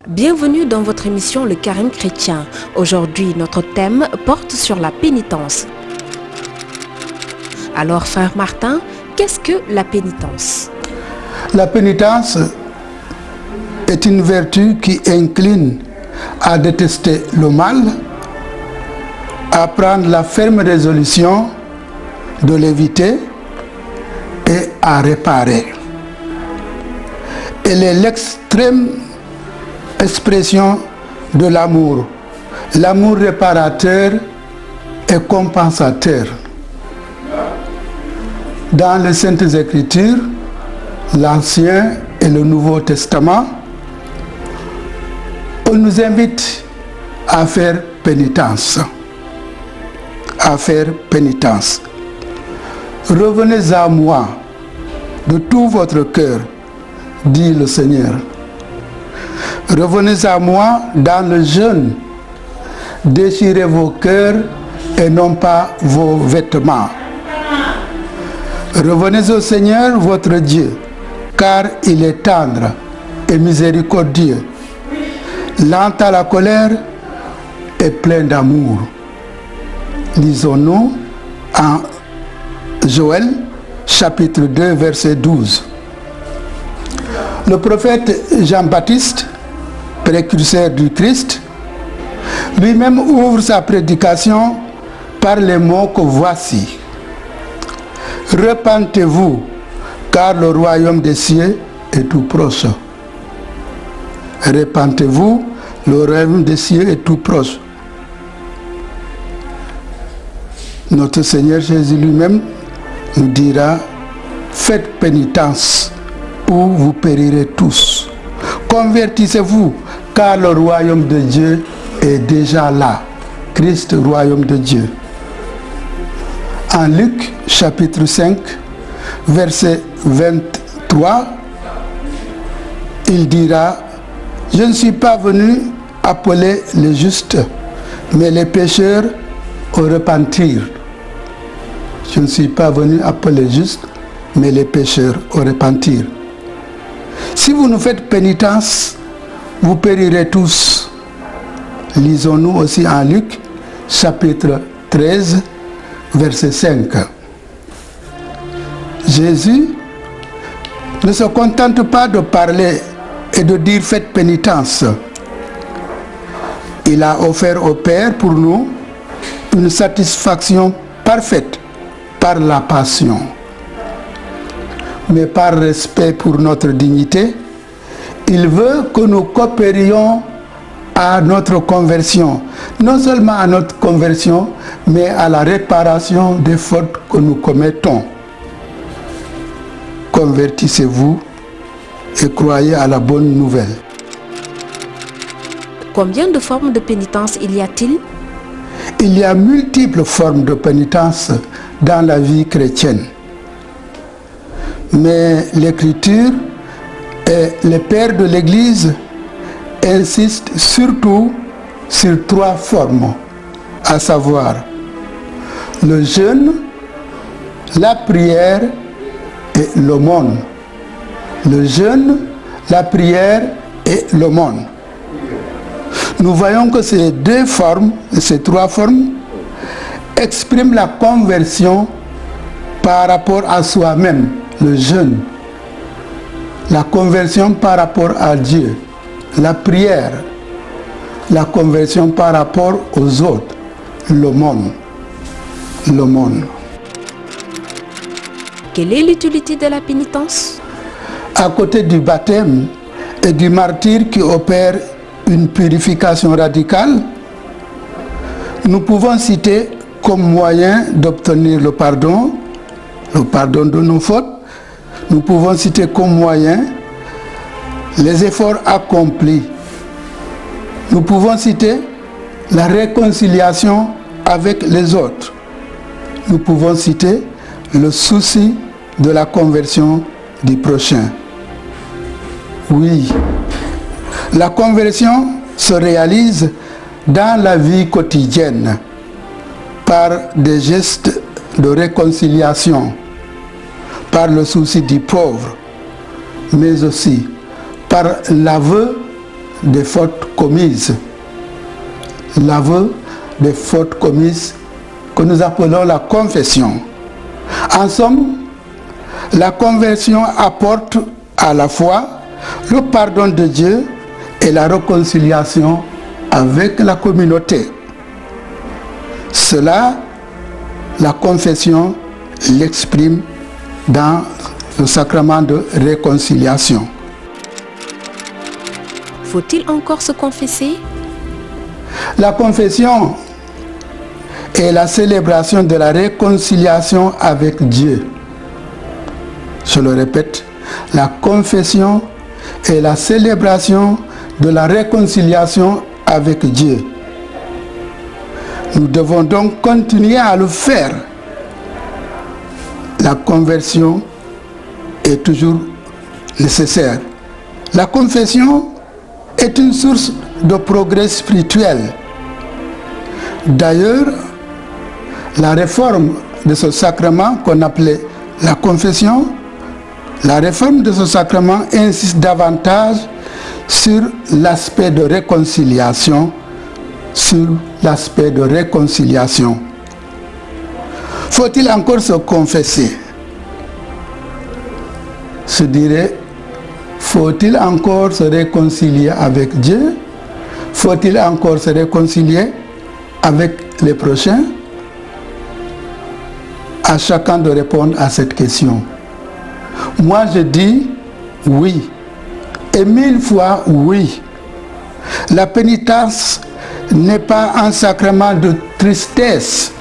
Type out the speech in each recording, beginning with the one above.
Bienvenue dans votre émission Le Carême chrétien. Aujourd'hui, notre thème porte sur la pénitence. Alors, frère Martin, qu'est-ce que la pénitence? La pénitence est une vertu qui incline à détester le mal, à prendre la ferme résolution de l'éviter et à réparer. Elle est l'extrême expression de l'amour, l'amour réparateur et compensateur. Dans les Saintes Écritures, l'Ancien et le Nouveau Testament, on nous invite à faire pénitence. À faire pénitence. Revenez à moi de tout votre cœur, dit le Seigneur. Revenez à moi dans le jeûne. Déchirez vos cœurs et non pas vos vêtements. Revenez au Seigneur votre Dieu, car il est tendre et miséricordieux, lent à la colère et plein d'amour. Lisons-nous en Joël, chapitre 2, verset 12. Le prophète Jean-Baptiste, précurseur du Christ, lui-même ouvre sa prédication par les mots que voici. Repentez-vous, car le royaume des cieux est tout proche. Repentez-vous, le royaume des cieux est tout proche. Notre Seigneur Jésus lui-même nous dira, faites pénitence ou vous périrez tous. Convertissez-vous, car le royaume de Dieu est déjà là. Christ, royaume de Dieu. En Luc, chapitre 5, verset 23, il dira, je ne suis pas venu appeler les justes, mais les pécheurs au repentir. Je ne suis pas venu appeler les justes, mais les pécheurs au repentir. Si vous nous faites pénitence, vous périrez tous. Lisons-nous aussi en Luc, chapitre 13, verset 5. Jésus ne se contente pas de parler et de dire faites pénitence. Il a offert au Père pour nous une satisfaction parfaite par la passion. Mais par respect pour notre dignité, il veut que nous coopérions à notre conversion. Non seulement à notre conversion, mais à la réparation des fautes que nous commettons. Convertissez-vous et croyez à la bonne nouvelle. Combien de formes de pénitence il y a-t-il? Il y a multiples formes de pénitence dans la vie chrétienne. Mais l'Écriture et les pères de l'Église insistent surtout sur 3 formes, à savoir le jeûne, la prière et l'aumône. Le jeûne, la prière et l'aumône. Nous voyons que ces 2 formes, ces 3 formes, expriment la conversion par rapport à soi-même. Le jeûne, la conversion par rapport à Dieu, la prière, la conversion par rapport aux autres, l'aumône. Quelle est l'utilité de la pénitence? À côté du baptême et du martyre qui opère une purification radicale, nous pouvons citer comme moyen d'obtenir le pardon de nos fautes. Nous pouvons citer comme moyen les efforts accomplis. Nous pouvons citer la réconciliation avec les autres. Nous pouvons citer le souci de la conversion du prochain. Oui, la conversion se réalise dans la vie quotidienne par des gestes de réconciliation, par le souci du pauvre, mais aussi par l'aveu des fautes commises. L'aveu des fautes commises que nous appelons la confession. En somme, la conversion apporte à la fois le pardon de Dieu et la réconciliation avec la communauté. Cela, la confession l'exprime dans le sacrement de réconciliation. Faut-il encore se confesser? La confession est la célébration de la réconciliation avec Dieu. Je le répète, la confession est la célébration de la réconciliation avec Dieu. Nous devons donc continuer à le faire. La conversion est toujours nécessaire. La confession est une source de progrès spirituel. D'ailleurs, la réforme de ce sacrement qu'on appelait la confession, la réforme de ce sacrement insiste davantage sur l'aspect de réconciliation, Faut-il encore se confesser? Je dirais, faut-il encore se réconcilier avec Dieu? Faut-il encore se réconcilier avec les prochains? À chacun de répondre à cette question. Moi, je dis oui. Et 1000 fois oui. La pénitence n'est pas un sacrement de tristesse,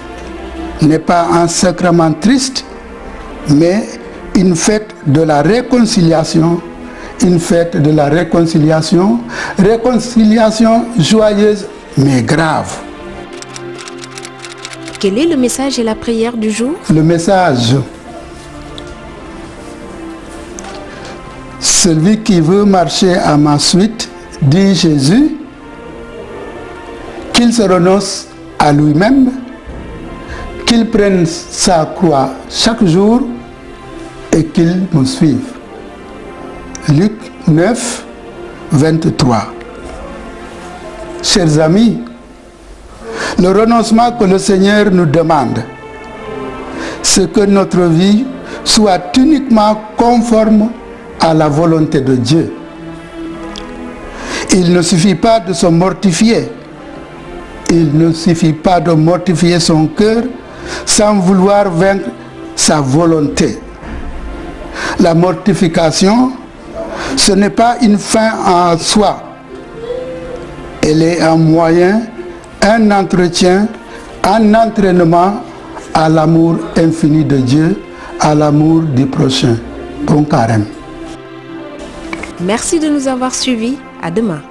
n'est pas un sacrement triste, mais une fête de la réconciliation, réconciliation joyeuse mais grave. Quel est le message et la prière du jour? Le message: celui qui veut marcher à ma suite, dit Jésus, qu'il se renonce à lui-même, qu'il prenne sa croix chaque jour et qu'il me suive. Luc 9, 23. Chers amis, le renoncement que le Seigneur nous demande, c'est que notre vie soit uniquement conforme à la volonté de Dieu. Il ne suffit pas de se mortifier. Il ne suffit pas de mortifier son cœur sans vouloir vaincre sa volonté. La mortification, ce n'est pas une fin en soi. Elle est un moyen, un entretien, un entraînement à l'amour infini de Dieu, à l'amour du prochain. Bon carême. Merci de nous avoir suivis. À demain.